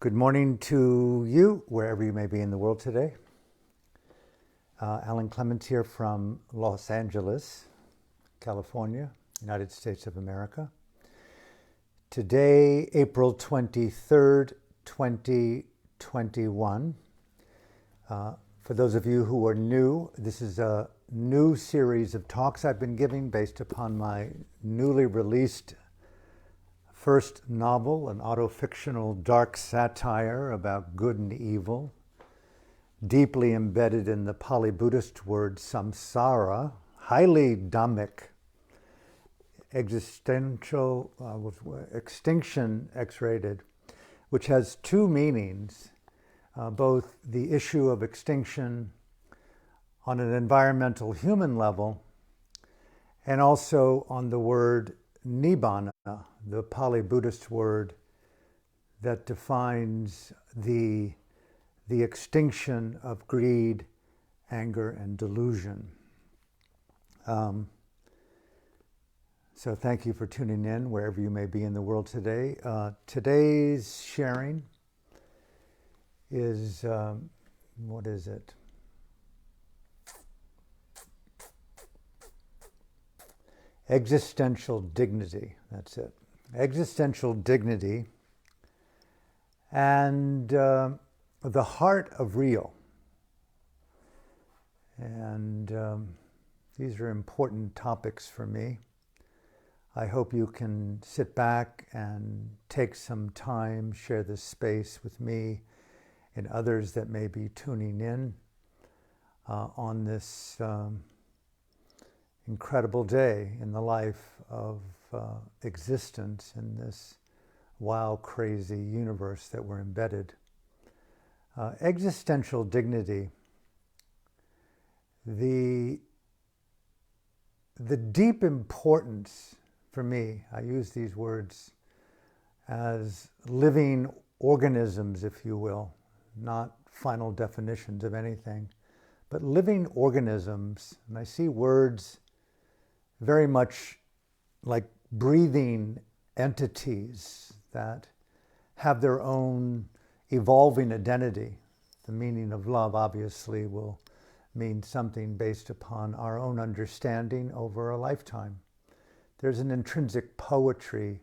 Good morning to you, wherever you may be in the world today. Alan Clements here from Los Angeles, California, United States of America. Today, April 23rd, 2021. For those of you who are new, this is a new series of talks I've been giving based upon my newly released first novel, an autofictional dark satire about good and evil, deeply embedded in the Pali Buddhist word samsara, highly Dhammic, existential, Extinction, X-rated, which has two meanings, both the issue of extinction on an environmental human level and also on the word nibbana, the Pali Buddhist word that defines the extinction of greed, anger, and delusion. So thank you for tuning in wherever you may be in the world today. Today's sharing is, what is it? Existential dignity, that's it. Existential dignity and the heart of real. And these are important topics for me. I hope you can sit back and take some time, share this space with me and others that may be tuning in on this incredible day in the life of existence in this wild, crazy universe that we're embedded. Existential dignity, the deep importance for me, I use these words as living organisms, if you will, not final definitions of anything, but living organisms, and I see words very much like breathing entities that have their own evolving identity. The meaning of love obviously will mean something based upon our own understanding over a lifetime. There's an intrinsic poetry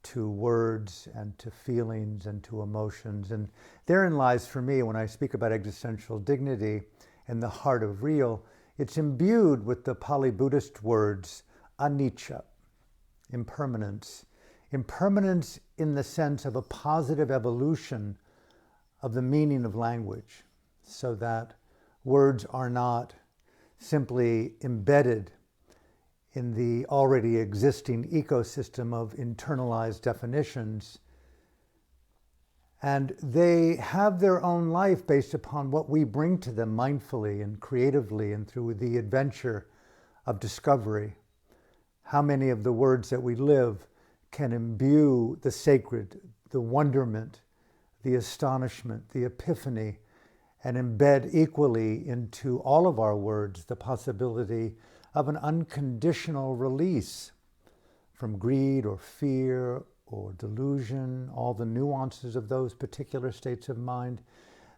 to words and to feelings and to emotions, and therein lies for me, when I speak about existential dignity and the heart of real, it's imbued with the Pali Buddhist words anicca, impermanence. Impermanence in the sense of a positive evolution of the meaning of language, so that words are not simply embedded in the already existing ecosystem of internalized definitions, and they have their own life based upon what we bring to them mindfully and creatively and through the adventure of discovery. How many of the words that we live can imbue the sacred, the wonderment, the astonishment, the epiphany, and embed equally into all of our words the possibility of an unconditional release from greed or fear or delusion, all the nuances of those particular states of mind,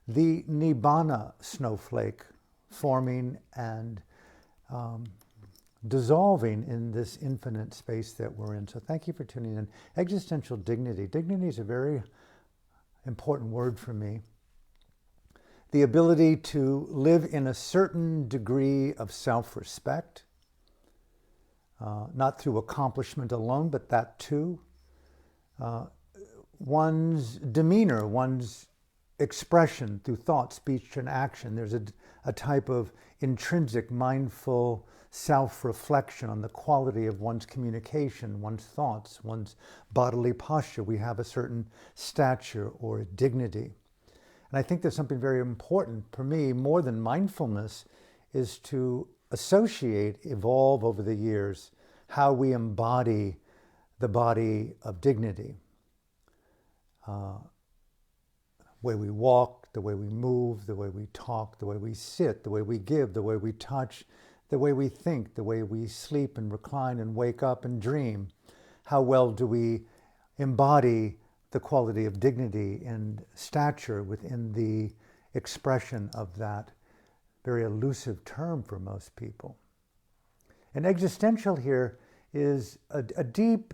the nibbana snowflake forming and dissolving in this infinite space that we're in. So thank you for tuning in. Existential dignity. Dignity is a very important word for me. The ability to live in a certain degree of self-respect, not through accomplishment alone, but that too. One's demeanor, one's expression through thought, speech, and action. There's a type of intrinsic, mindful self-reflection on the quality of one's communication, one's thoughts, one's bodily posture. We have a certain stature or dignity. And I think there's something very important for me, more than mindfulness, is to associate, evolve over the years, how we embody the body of dignity. The way we walk, the way we move, the way we talk, the way we sit, the way we give, the way we touch, the way we think, the way we sleep and recline and wake up and dream. How well do we embody the quality of dignity and stature within the expression of that very elusive term for most people. And existential here is a deep,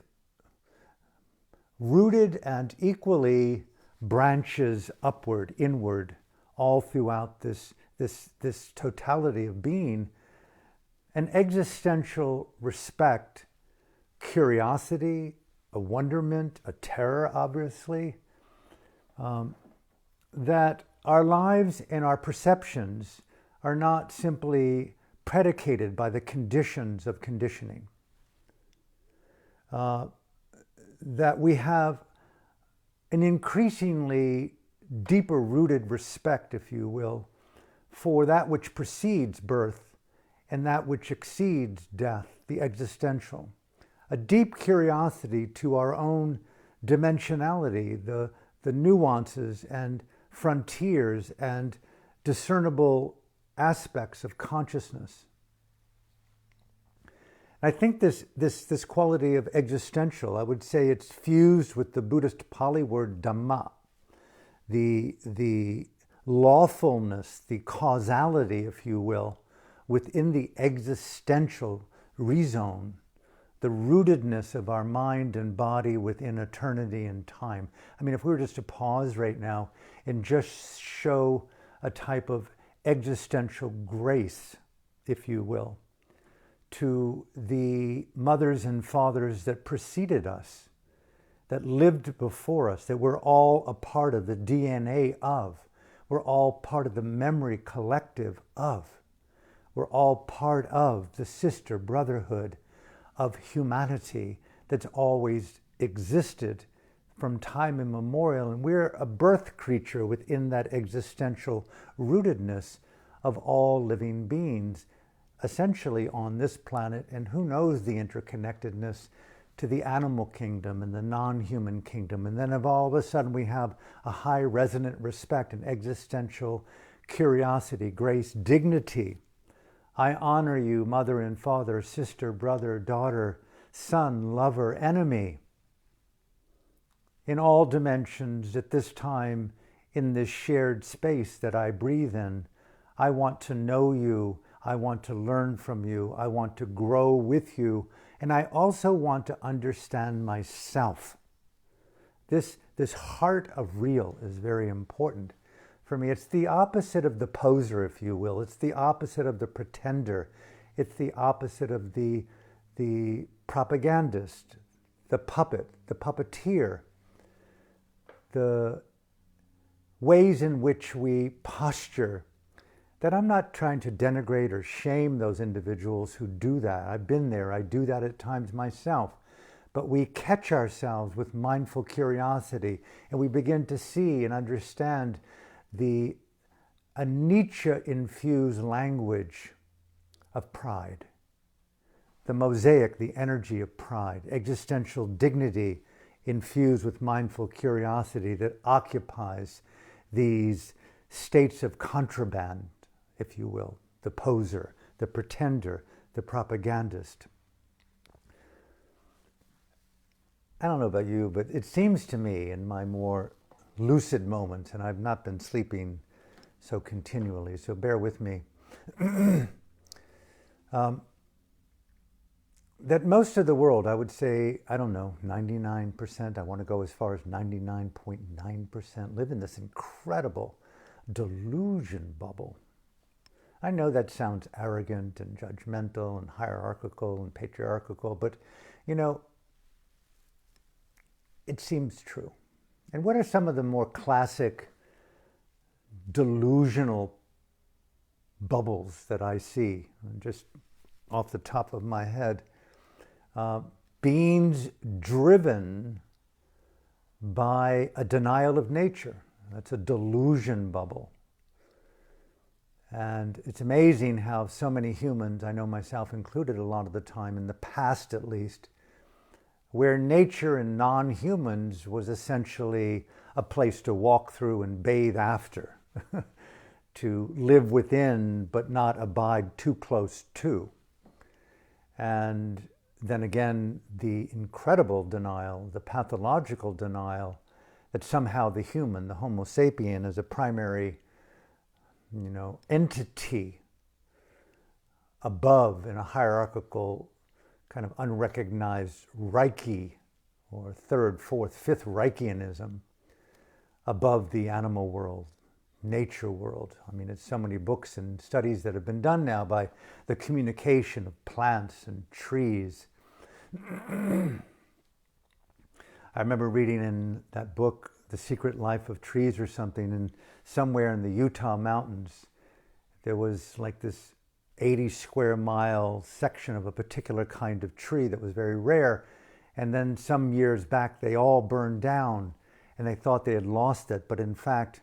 rooted and equally branches upward, inward, all throughout this totality of being, an existential respect, curiosity, a wonderment, a terror, obviously, that our lives and our perceptions are not simply predicated by the conditions of conditioning. That we have an increasingly deeper rooted respect, if you will, for that which precedes birth and that which exceeds death, the existential. A deep curiosity to our own dimensionality, the nuances and frontiers and discernible aspects of consciousness. I think this quality of existential, I would say it's fused with the Buddhist Pali word Dhamma, the lawfulness, the causality, if you will, within the existential rezone, the rootedness of our mind and body within eternity and time. I mean, if we were just to pause right now and just show a type of existential grace, if you will, to the mothers and fathers that preceded us, that lived before us, that we're all a part of the DNA of, we're all part of the memory collective of, we're all part of the sister brotherhood of humanity that's always existed from time immemorial. And we're a birth creature within that existential rootedness of all living beings, essentially on this planet, and who knows the interconnectedness to the animal kingdom and the non-human kingdom. And then if all of a sudden we have a high resonant respect and existential curiosity, grace, dignity. I honor you, mother and father, sister, brother, daughter, son, lover, enemy, in all dimensions at this time, in this shared space that I breathe in. I want to know you. I want to learn from you. I want to grow with you. And I also want to understand myself. This heart of real is very important for me. It's the opposite of the poser, if you will. It's the opposite of the pretender. It's the opposite of the propagandist, the puppet, the puppeteer, the ways in which we posture. That I'm not trying to denigrate or shame those individuals who do that. I've been there. I do that at times myself. But we catch ourselves with mindful curiosity, and we begin to see and understand a Nietzsche-infused language of pride. The mosaic, the energy of pride, existential dignity infused with mindful curiosity that occupies these states of contraband, if you will, the poser, the pretender, the propagandist. I don't know about you, but it seems to me in my more lucid moments, and I've not been sleeping so continually, so bear with me, that most of the world, I would say, I don't know, 99%, I want to go as far as 99.9%, live in this incredible delusion bubble. I know that sounds arrogant and judgmental and hierarchical and patriarchal, but, you know, it seems true. And what are some of the more classic delusional bubbles that I see, just off the top of my head? Beings driven by a denial of nature. That's a delusion bubble. And it's amazing how so many humans, I know myself included a lot of the time, in the past at least, where nature and non-humans was essentially a place to walk through and bathe after, to live within but not abide too close to. And then again, the incredible denial, the pathological denial that somehow the human, the Homo sapien, is a primary, entity above in a hierarchical kind of unrecognized Reiki, or third, fourth, fifth Reichianism, above the animal world, nature world. I mean, it's so many books and studies that have been done now by the communication of plants and trees. I remember reading in that book, The Secret Life of Trees or something, and somewhere in the Utah mountains, there was like this 80 square mile section of a particular kind of tree that was very rare. And then some years back, they all burned down and they thought they had lost it. But in fact,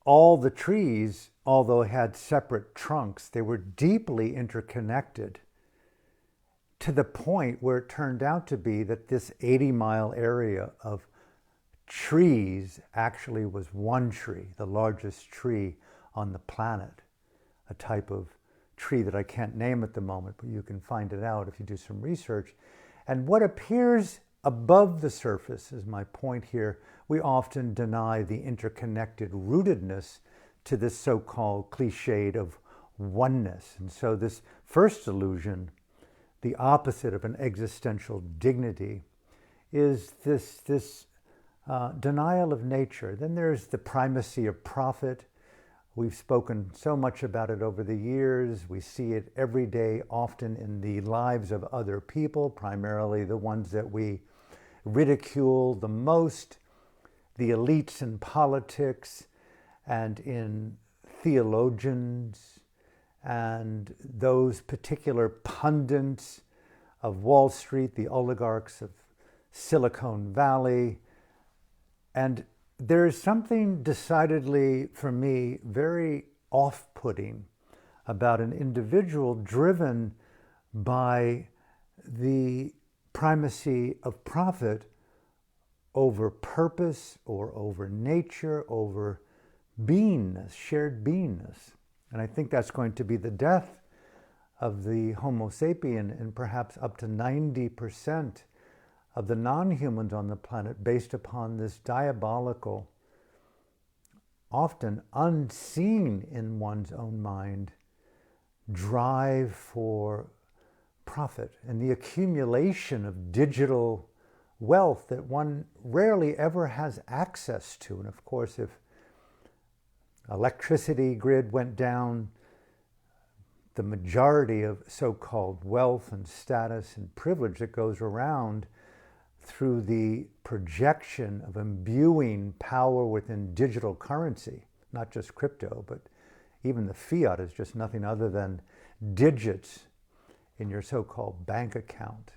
all the trees, although had separate trunks, they were deeply interconnected to the point where it turned out to be that this 80-mile area of trees actually was one tree, the largest tree on the planet, a type of tree that I can't name at the moment, but you can find it out if you do some research. And what appears above the surface is my point here. We often deny the interconnected rootedness to this so-called cliched of oneness. And so this first illusion, the opposite of an existential dignity, is this denial of nature. Then there's the primacy of profit. We've spoken so much about it over the years. We see it every day, often in the lives of other people, primarily the ones that we ridicule the most, the elites in politics and in theologians and those particular pundits of Wall Street, the oligarchs of Silicon Valley. And there is something decidedly, for me, very off-putting about an individual driven by the primacy of profit over purpose or over nature, over beingness, shared beingness. And I think that's going to be the death of the Homo sapien and perhaps up to 90% of the non-humans on the planet, based upon this diabolical, often unseen in one's own mind, drive for profit and the accumulation of digital wealth that one rarely ever has access to. And of course, if electricity grid went down, the majority of so-called wealth and status and privilege that goes around through the projection of imbuing power within digital currency, not just crypto, but even the fiat is just nothing other than digits in your so-called bank account.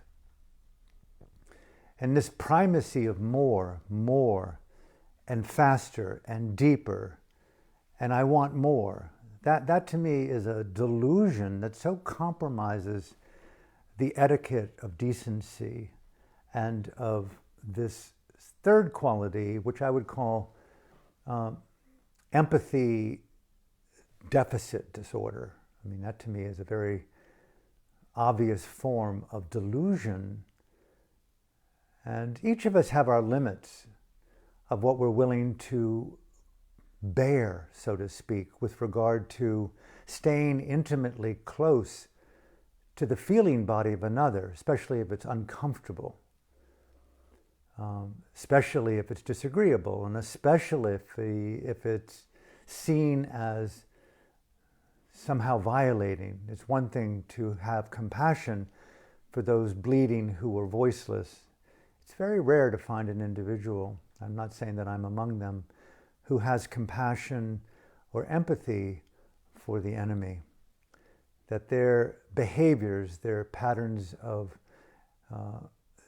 And this primacy of more, and faster, and deeper, and I want more, that to me is a delusion that so compromises the etiquette of decency and of this third quality, which I would call empathy deficit disorder. I mean, that to me is a very obvious form of delusion. And each of us have our limits of what we're willing to bear, so to speak, with regard to staying intimately close to the feeling body of another, especially if it's uncomfortable. Especially if it's disagreeable, and especially if it's seen as somehow violating. It's one thing to have compassion for those bleeding who are voiceless. It's very rare to find an individual, I'm not saying that I'm among them, who has compassion or empathy for the enemy. That their behaviors, their patterns of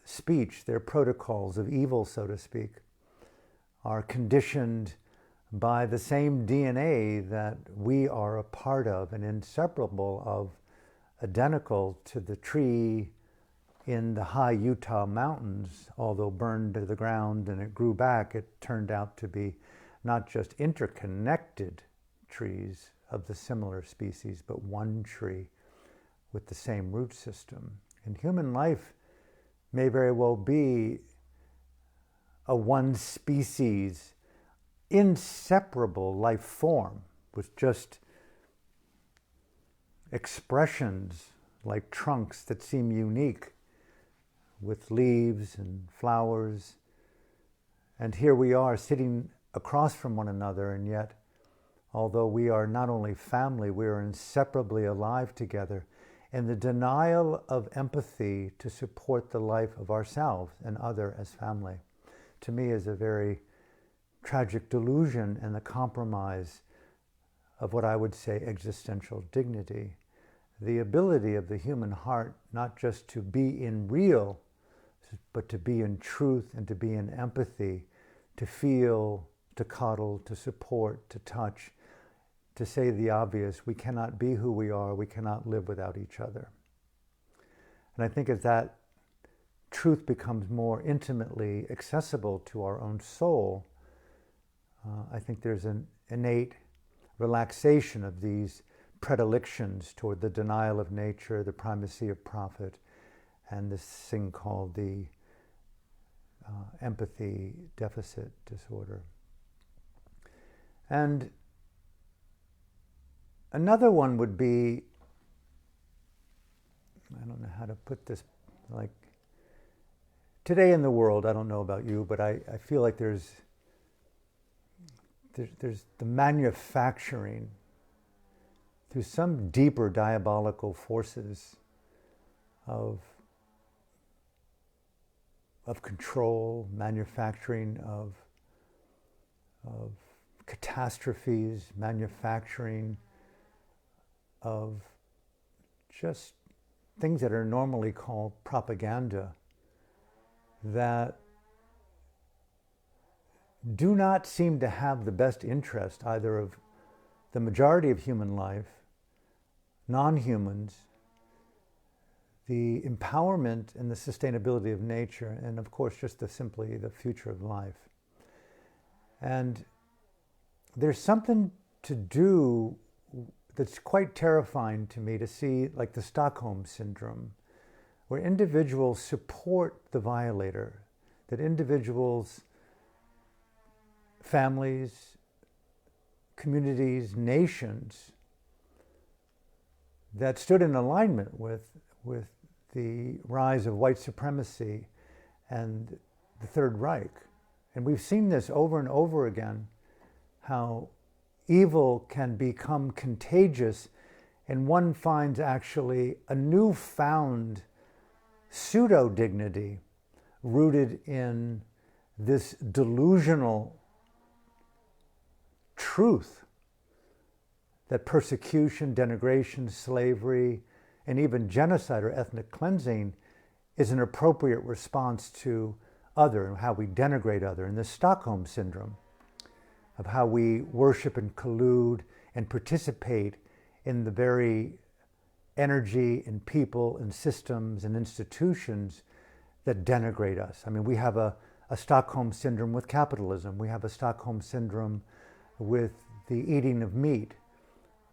speech, their protocols of evil, so to speak, are conditioned by the same DNA that we are a part of and inseparable of, identical to the tree in the high Utah mountains. Although burned to the ground and it grew back, it turned out to be not just interconnected trees of the similar species, but one tree with the same root system. And human life may very well be a one species, inseparable life form with just expressions like trunks that seem unique with leaves and flowers. And here we are sitting across from one another, and yet, although we are not only family, we are inseparably alive together. And the denial of empathy to support the life of ourselves and other as family, to me, is a very tragic delusion and the compromise of what I would say existential dignity. The ability of the human heart not just to be in real, but to be in truth and to be in empathy, to feel, to cuddle, to support, to touch, to say the obvious. We cannot be who we are. We cannot live without each other. And I think as that truth becomes more intimately accessible to our own soul, I think there's an innate relaxation of these predilections toward the denial of nature, the primacy of profit, and this thing called the empathy deficit disorder. And another one would be, I don't know how to put this, like, today in the world, I don't know about you, but I feel like there's the manufacturing through some deeper diabolical forces of control, manufacturing of catastrophes, manufacturing of just things that are normally called propaganda, that do not seem to have the best interest either of the majority of human life, non-humans, the empowerment and the sustainability of nature, and of course just simply the future of life. And there's something to do that's quite terrifying to me to see, like the Stockholm Syndrome, where individuals support the violator, that individuals, families, communities, nations that stood in alignment with the rise of white supremacy and the Third Reich. And we've seen this over and over again, how evil can become contagious, and one finds actually a newfound pseudo-dignity rooted in this delusional truth that persecution, denigration, slavery, and even genocide or ethnic cleansing is an appropriate response to other, and how we denigrate other, and the Stockholm Syndrome of how we worship and collude and participate in the very energy and people and systems and institutions that denigrate us. I mean, we have a Stockholm Syndrome with capitalism. We have a Stockholm Syndrome with the eating of meat.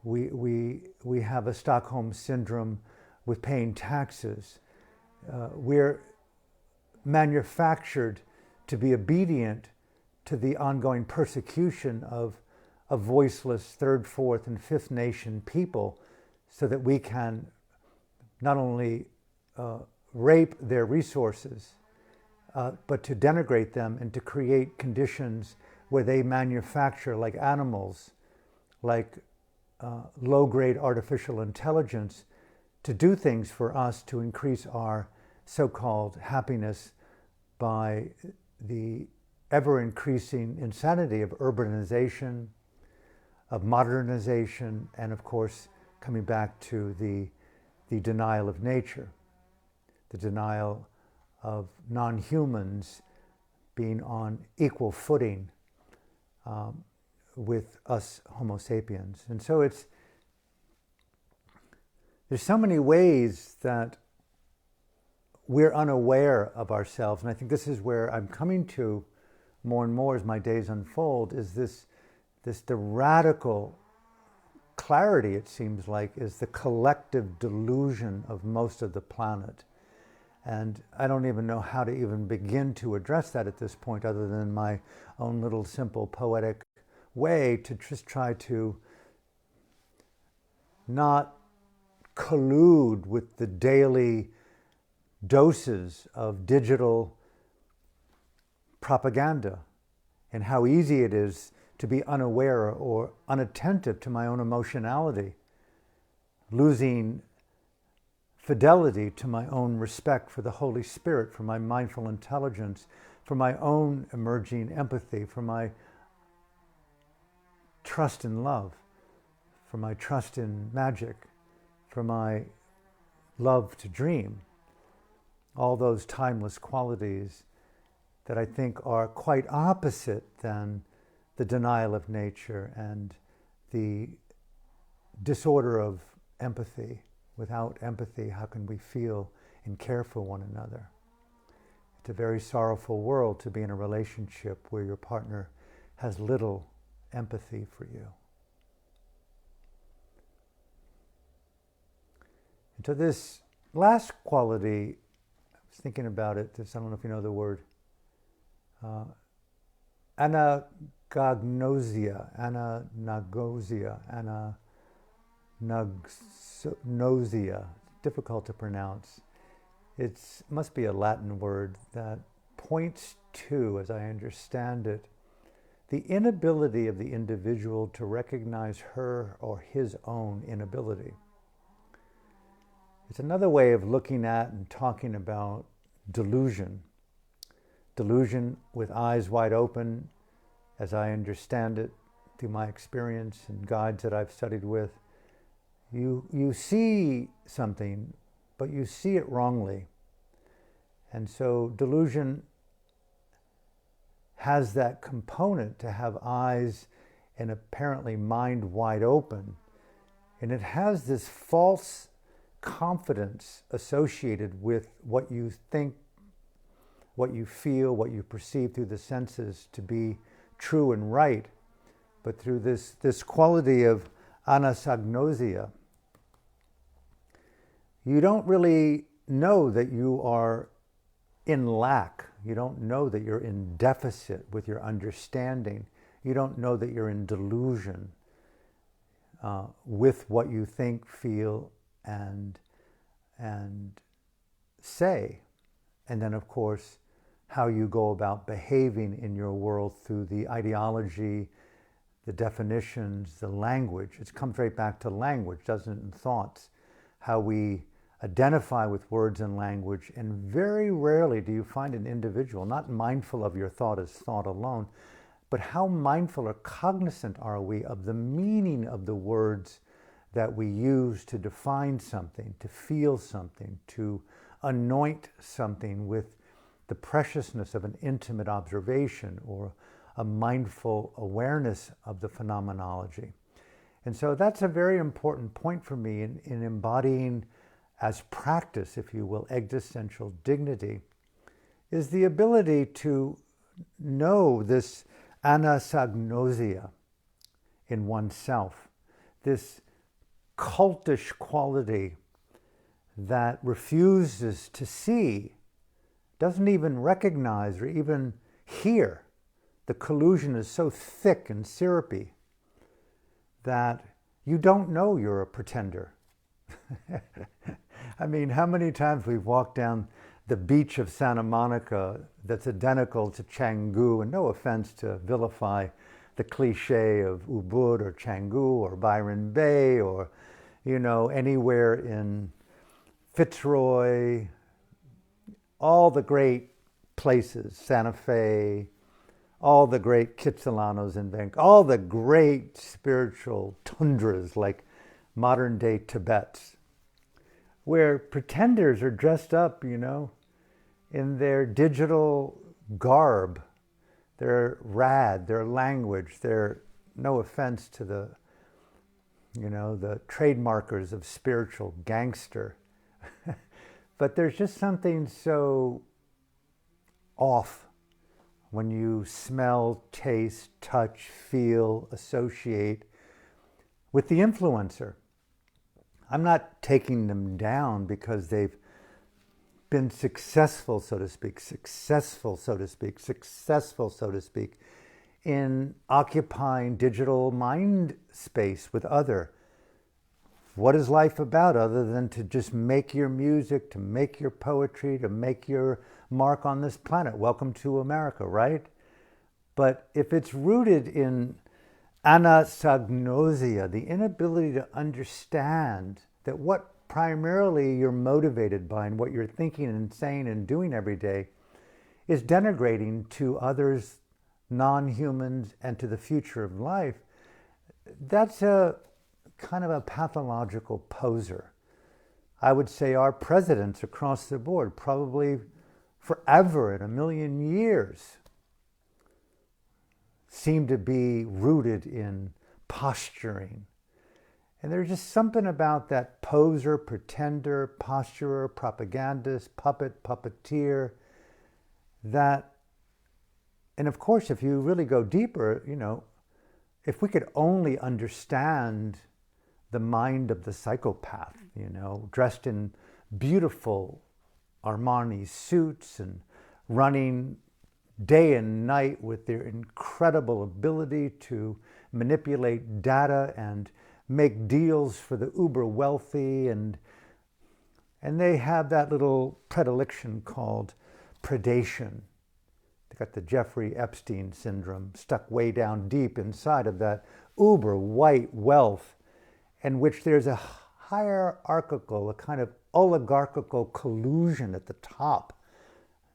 We have a Stockholm Syndrome with paying taxes. We're manufactured to be obedient to the ongoing persecution of voiceless third, fourth, and fifth nation people, so that we can not only rape their resources, but to denigrate them and to create conditions where they manufacture, like animals, like low-grade artificial intelligence, to do things for us to increase our so-called happiness by the ever-increasing insanity of urbanization, of modernization, and of course, coming back to the denial of nature, the denial of non-humans being on equal footing with us Homo sapiens. And so there's so many ways that we're unaware of ourselves, and I think this is where I'm coming to more and more as my days unfold, is the radical clarity, it seems like, is the collective delusion of most of the planet. And I don't even know how to even begin to address that at this point, other than my own little simple poetic way to just try to not collude with the daily doses of digital propaganda, and how easy it is to be unaware or unattentive to my own emotionality, losing fidelity to my own respect for the Holy Spirit, for my mindful intelligence, for my own emerging empathy, for my trust in love, for my trust in magic, for my love to dream. All those timeless qualities that I think are quite opposite than the denial of nature and the disorder of empathy. Without empathy, how can we feel and care for one another? It's a very sorrowful world to be in a relationship where your partner has little empathy for you. And to this last quality, I was thinking about it, I don't know if you know the word, Anastagnosia, difficult to pronounce. It must be a Latin word that points to, as I understand it, the inability of the individual to recognize her or his own inability. It's another way of looking at and talking about delusion. Delusion with eyes wide open, as I understand it through my experience and guides that I've studied with. You see something, but you see it wrongly. And so delusion has that component to have eyes and apparently mind wide open. And it has this false confidence associated with what you think, what you feel, what you perceive through the senses to be true and right. But through this quality of Anastagnosia, you don't really know that you are in lack. You don't know that you're in deficit with your understanding. You don't know that you're in delusion with what you think, feel, and say. And then, of course, how you go about behaving in your world through the ideology, the definitions, the language. It comes right back to language, doesn't it, and thoughts. How we identify with words and language, and very rarely do you find an individual not mindful of your thought as thought alone, but how mindful or cognizant are we of the meaning of the words that we use to define something, to feel something, to anoint something with the preciousness of an intimate observation or a mindful awareness of the phenomenology. And so that's a very important point for me in embodying as practice, if you will, existential dignity, is the ability to know this Anastagnosia in oneself, this cultish quality that refuses to see, doesn't even recognize or even hear. The collusion is so thick and syrupy that you don't know you're a pretender. I mean, how many times we've walked down the beach of Santa Monica that's identical to Canggu, and no offense to vilify the cliche of Ubud or Canggu or Byron Bay or, anywhere in Fitzroy, all the great places, Santa Fe, all the great Kitsalanos in Vancouver, all the great spiritual tundras like modern day Tibet, where pretenders are dressed up, in their digital garb, their rad, their language, their, no offense to the trademarkers of spiritual gangster. But there's just something so off when you smell, taste, touch, feel, associate with the influencer. I'm not taking them down because they've been successful, so to speak, in occupying digital mind space with other. What is life about other than to just make your music, to make your poetry, to make your mark on this planet? Welcome to America, right? But if it's rooted in Anastagnosia, the inability to understand that what primarily you're motivated by and what you're thinking and saying and doing every day is denigrating to others, non-humans, and to the future of life, that's a kind of a pathological poser. I would say our presidents across the board, probably forever in a million years, seem to be rooted in posturing. And there's just something about that poser, pretender, posturer, propagandist, puppet, puppeteer, that, and of course, if you really go deeper, if we could only understand the mind of the psychopath, dressed in beautiful Armani suits and running day and night with their incredible ability to manipulate data and make deals for the uber wealthy, and they have that little predilection called predation. They got the Jeffrey Epstein syndrome stuck way down deep inside of that uber white wealth, in which there's a hierarchical, a kind of oligarchical collusion at the top.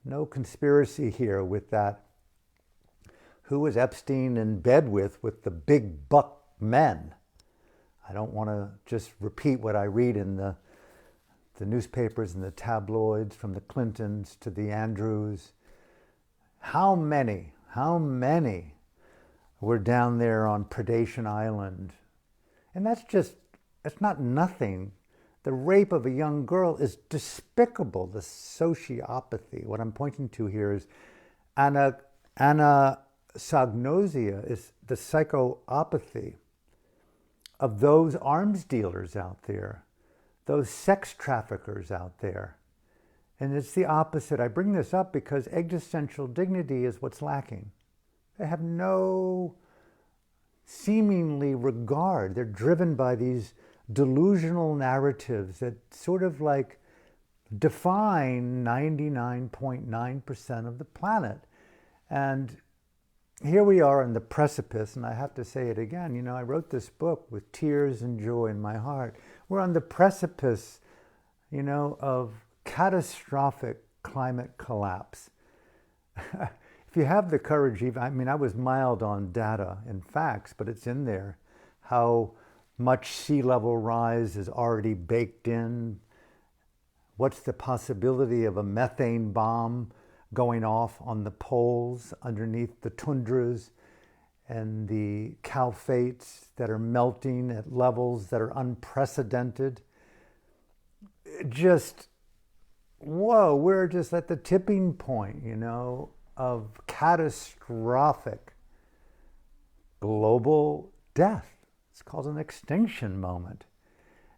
No conspiracy here with that. Who was Epstein in bed with the big buck men? I don't want to just repeat what I read in the newspapers and the tabloids, from the Clintons to the Andrews. How many were down there on Predation Island? And that's not nothing. The rape of a young girl is despicable, the sociopathy. What I'm pointing to here is Anastagnosia, is the psychopathy of those arms dealers out there, those sex traffickers out there. And it's the opposite. I bring this up because existential dignity is what's lacking. They have no seemingly regard. They're driven by these delusional narratives that sort of like define 99.9% of the planet. And here we are on the precipice, and I have to say it again, I wrote this book with tears and joy in my heart. We're on the precipice, of catastrophic climate collapse. If you have the courage, I was mild on data and facts, but it's in there, how much sea level rise is already baked in. What's the possibility of a methane bomb going off on the poles underneath the tundras, and the calfates that are melting at levels that are unprecedented? Just, whoa, we're just at the tipping point, of catastrophic global death. It's called an extinction moment.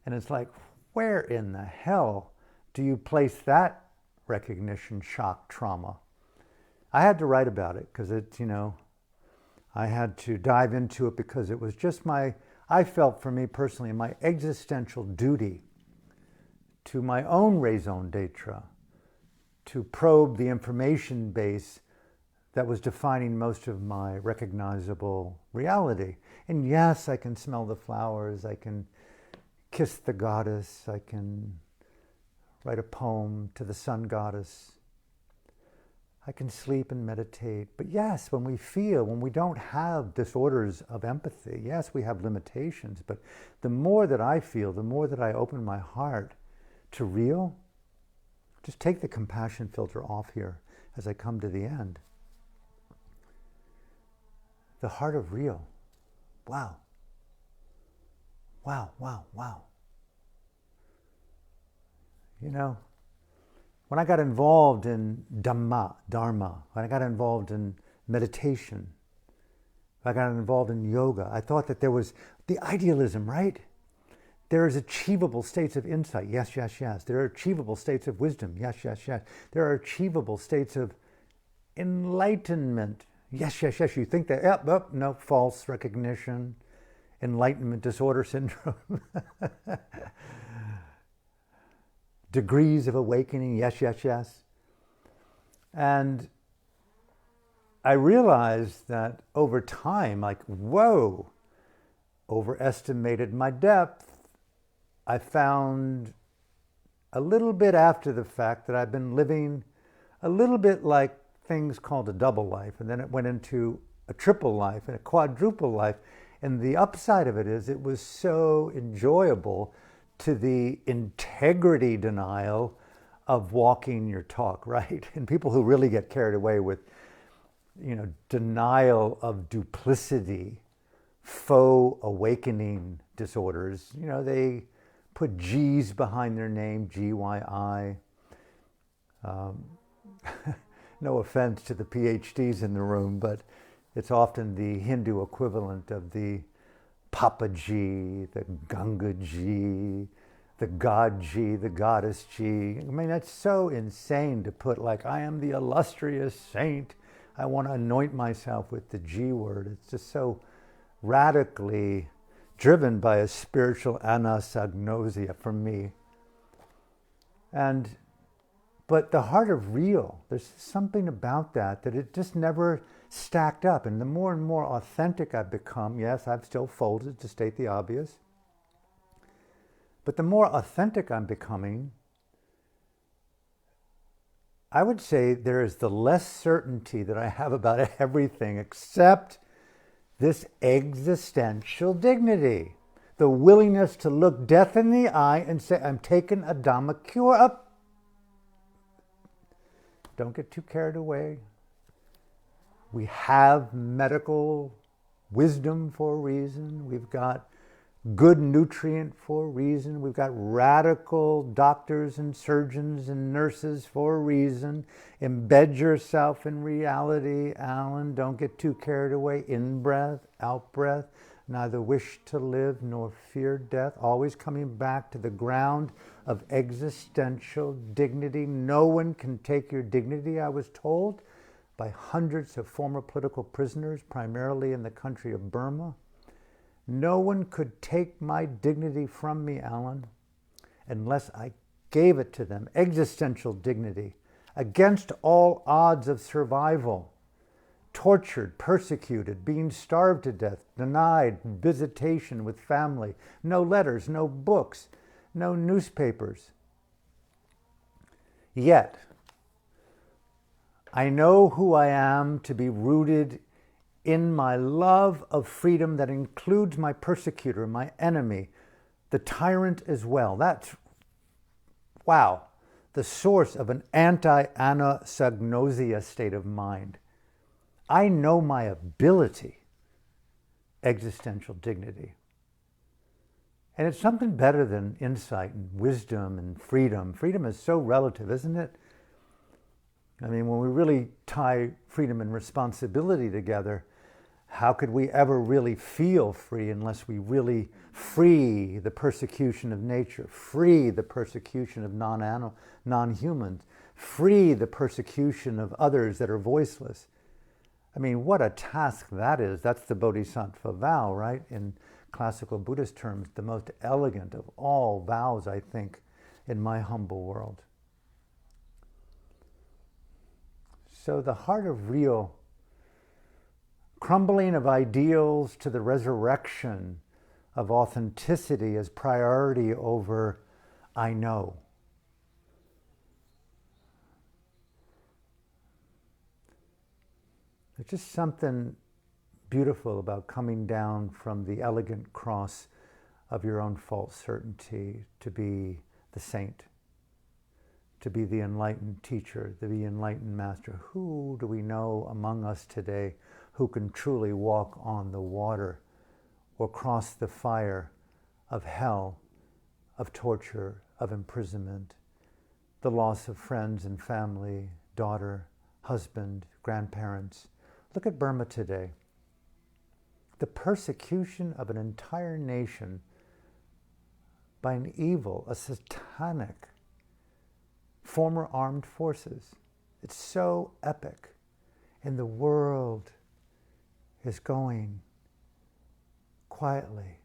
And it's like, where in the hell do you place that recognition, shock, trauma? I had to write about it because I had to dive into it because it was just I felt for me personally, my existential duty to my own raison d'etre, to probe the information base that was defining most of my recognizable reality. And yes, I can smell the flowers, I can kiss the goddess, I can write a poem to the sun goddess, I can sleep and meditate. But yes, when we don't have disorders of empathy, yes, we have limitations, but the more that I feel, the more that I open my heart to real, just take the compassion filter off here as I come to the end. The heart of real. Wow. Wow, wow, wow. When I got involved in Dharma, when I got involved in meditation, when I got involved in yoga, I thought that there was the idealism, right? There is achievable states of insight. Yes, yes, yes. There are achievable states of wisdom. Yes, yes, yes. There are achievable states of enlightenment. Yes, yes, yes. You think that, yep, oh, no, false recognition, enlightenment disorder syndrome, degrees of awakening. Yes, yes, yes. And I realized that over time, like, whoa, overestimated my depth. I found a little bit after the fact that I've been living a little bit like things called a double life, and then it went into a triple life and a quadruple life. And the upside of it is it was so enjoyable to the integrity denial of walking your talk, right? And people who really get carried away with, denial of duplicity, faux awakening disorders, they put G's behind their name, GYI. No offense to the PhDs in the room, but it's often the Hindu equivalent of the Papa G, the Ganga G, the God G, the Goddess G. I mean, that's so insane to put like, I am the illustrious saint. I want to anoint myself with the G word. It's just so radically driven by a spiritual Anastagnosia for me. But the heart of real, there's something about that it just never stacked up. And the more and more authentic I've become, yes, I've still folded to state the obvious, but the more authentic I'm becoming, I would say there is the less certainty that I have about everything except this existential dignity, the willingness to look death in the eye and say, I'm taking a Dhamma cure up. Don't get too carried away. We have medical wisdom for a reason. We've got good nutrient for a reason. We've got radical doctors and surgeons and nurses for a reason. Embed yourself in reality, Alan. Don't get too carried away. In breath, out breath. Neither wish to live nor fear death. Always coming back to the ground of existential dignity. No one can take your dignity, I was told by hundreds of former political prisoners, primarily in the country of Burma. No one could take my dignity from me, Alan, unless I gave it to them. Existential dignity, against all odds of survival. Tortured, persecuted, being starved to death, denied visitation with family, no letters, no books, no newspapers. Yet, I know who I am to be rooted in my love of freedom that includes my persecutor, my enemy, the tyrant as well. That's, wow, the source of an anti-Anastagnosia state of mind. I know my ability, existential dignity. And it's something better than insight and wisdom and freedom. Freedom is so relative, isn't it? I mean, when we really tie freedom and responsibility together, how could we ever really feel free unless we really free the persecution of nature, free the persecution of non-humans, free the persecution of others that are voiceless? I mean, what a task that is. That's the Bodhisattva vow, right? In classical Buddhist terms, the most elegant of all vows, I think, in my humble world. So the heart of real, crumbling of ideals to the resurrection of authenticity as priority over I know. There's just something beautiful about coming down from the elegant cross of your own false certainty to be the saint, to be the enlightened teacher, to be the enlightened master. Who do we know among us today who can truly walk on the water or cross the fire of hell, of torture, of imprisonment, the loss of friends and family, daughter, husband, grandparents? Look at Burma today. The persecution of an entire nation by an evil, a satanic former armed forces. It's so epic. And the world is going quietly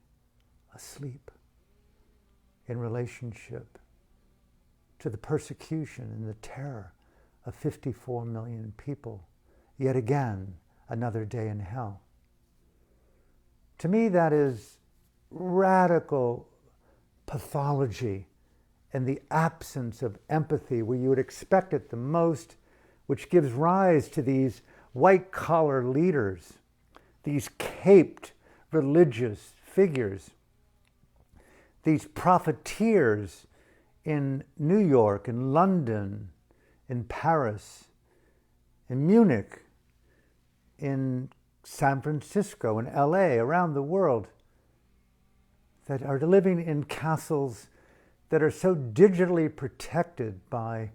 asleep in relationship to the persecution and the terror of 54 million people. Yet again, another day in hell. To me, that is radical pathology and the absence of empathy where you would expect it the most, which gives rise to these white-collar leaders, these caped religious figures, these profiteers in New York, in London, in Paris, in Munich, in San Francisco, in LA, around the world, that are living in castles that are so digitally protected by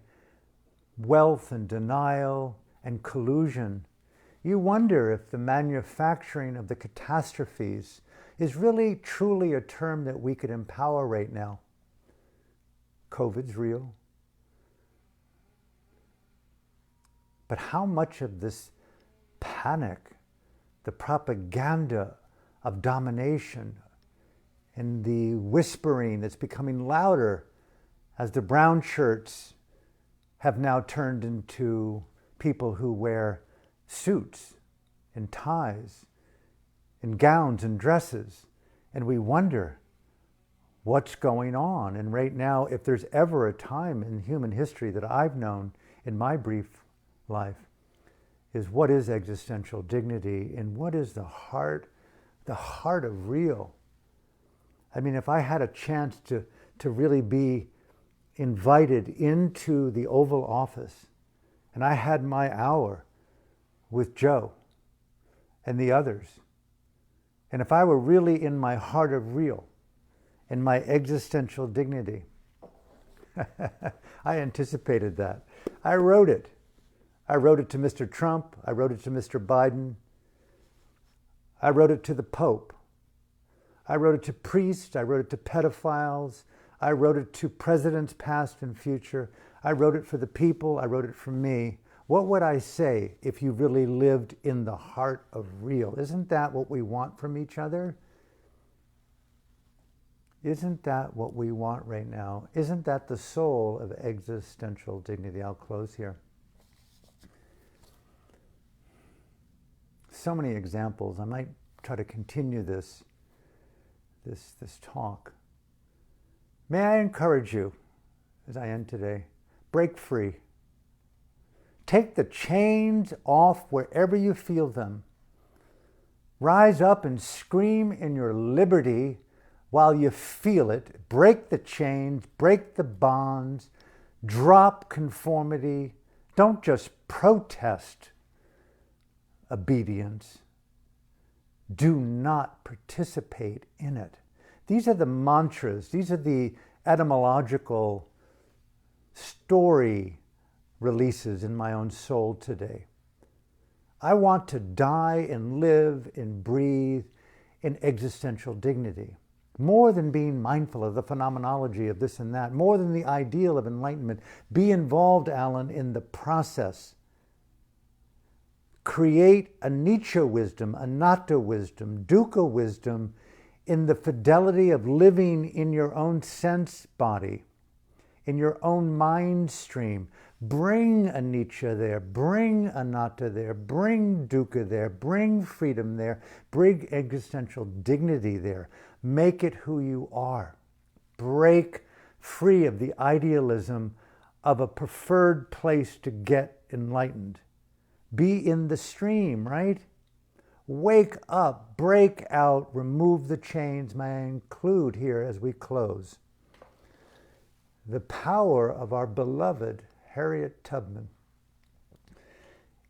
wealth and denial and collusion. You wonder if the manufacturing of the catastrophes is really truly a term that we could empower right now. COVID's real. But how much of this panic, the propaganda of domination, and the whispering that's becoming louder as the brown shirts have now turned into people who wear suits and ties and gowns and dresses, and we wonder what's going on. And right now, if there's ever a time in human history that I've known in my brief life, is what is existential dignity and what is the heart of real. I mean, if I had a chance to really be invited into the Oval Office and I had my hour with Joe and the others, and if I were really in my heart of real and my existential dignity, I anticipated that. I wrote it. I wrote it to Mr. Trump. I wrote it to Mr. Biden. I wrote it to the Pope. I wrote it to priests. I wrote it to pedophiles. I wrote it to presidents past and future. I wrote it for the people. I wrote it for me. What would I say if you really lived in the heart of real? Isn't that what we want from each other? Isn't that what we want right now? Isn't that the soul of existential dignity? I'll close here. So many examples. I might try to continue this talk. May I encourage you, as I end today, break free. Take the chains off wherever you feel them. Rise up and scream in your liberty while you feel it. Break the chains, break the bonds, drop conformity. Don't just protest obedience. Do not participate in it. These are the mantras. These are the etymological story releases in my own soul today. I want to die and live and breathe in existential dignity. More than being mindful of the phenomenology of this and that, more than the ideal of enlightenment, be involved, Alan, in the process. Create anicca wisdom, anatta wisdom, dukkha wisdom in the fidelity of living in your own sense body, in your own mind stream. Bring anicca there, bring anatta there, bring dukkha there, bring freedom there, bring existential dignity there. Make it who you are. Break free of the idealism of a preferred place to get enlightened. Be in the stream, right? Wake up, break out, remove the chains. May I include here as we close the power of our beloved Harriet Tubman.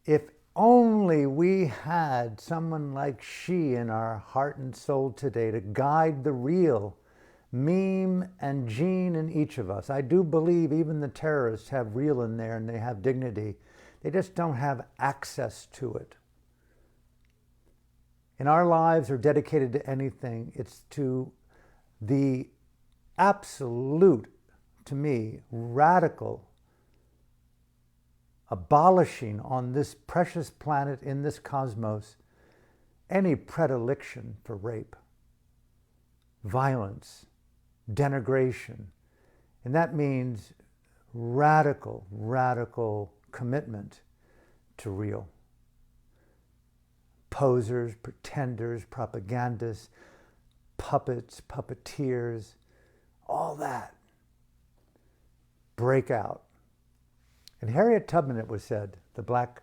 If only we had someone like she in our heart and soul today to guide the real, meme and gene in each of us. I do believe even the terrorists have real in there and they have dignity. They just don't have access to it. And our lives are dedicated to anything. It's to the absolute, to me, radical abolishing on this precious planet, in this cosmos, any predilection for rape, violence, denigration. And that means radical, radical commitment to real. Posers, pretenders, propagandists, puppets, puppeteers, all that. Break out. And Harriet Tubman, it was said, the Black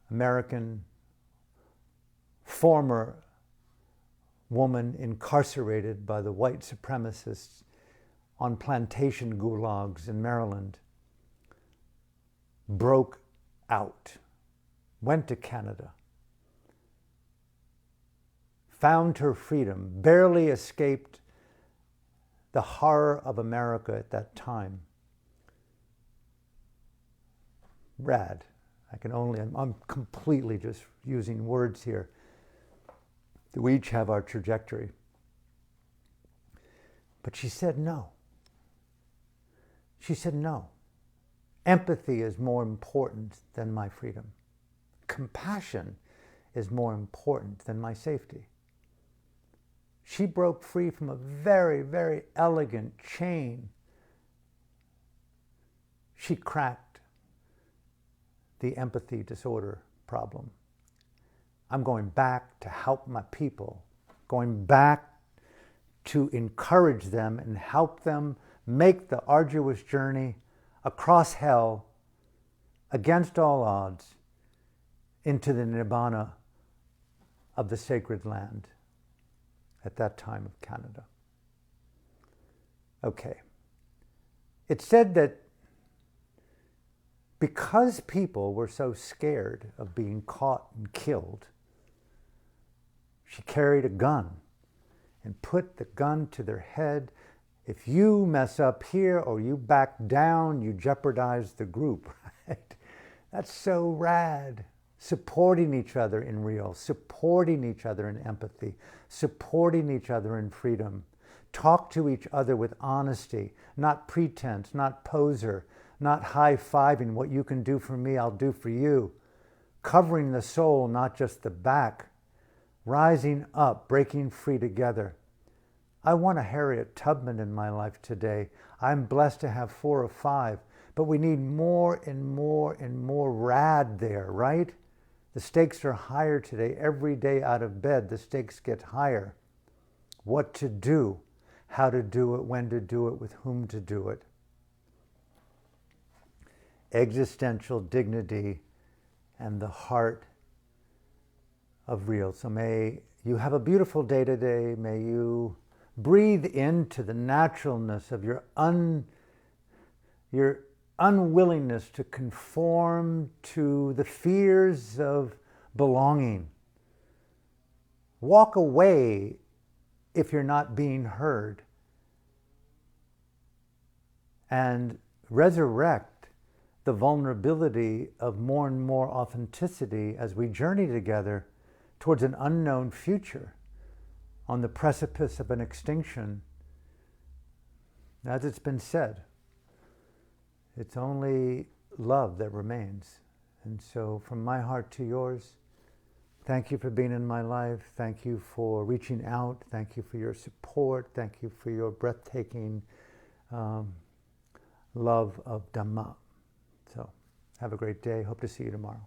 American former woman incarcerated by the white supremacists on plantation gulags in Maryland, broke out, went to Canada, found her freedom, barely escaped the horror of America at that time. Rad. I'm completely just using words here. We each have our trajectory. But she said no. She said no. Empathy is more important than my freedom. Compassion is more important than my safety. She broke free from a very, very elegant chain. She cracked the empathy disorder problem. I'm going back to help my people, going back to encourage them and help them make the arduous journey across hell, against all odds, into the nirvana of the sacred land at that time of Canada. Okay. It's said that because people were so scared of being caught and killed, she carried a gun and put the gun to their head. If you mess up here or you back down, you jeopardize the group, right? That's so rad. Supporting each other in real, supporting each other in empathy, supporting each other in freedom. Talk to each other with honesty, not pretense, not poser, not high-fiving. What you can do for me, I'll do for you. Covering the soul, not just the back. Rising up, breaking free together. I want a Harriet Tubman in my life today. I'm blessed to have 4 or 5, but we need more and more and more rad there, right? The stakes are higher today. Every day out of bed, the stakes get higher. What to do, how to do it, when to do it, with whom to do it. Existential dignity and the heart of real. So may you have a beautiful day today. May you breathe into the naturalness of your unwillingness to conform to the fears of belonging. Walk away if you're not being heard. And resurrect the vulnerability of more and more authenticity as we journey together towards an unknown future on the precipice of an extinction. As it's been said, it's only love that remains. And so from my heart to yours, thank you for being in my life. Thank you for reaching out. Thank you for your support. Thank you for your breathtaking love of Dhamma. So have a great day. Hope to see you tomorrow.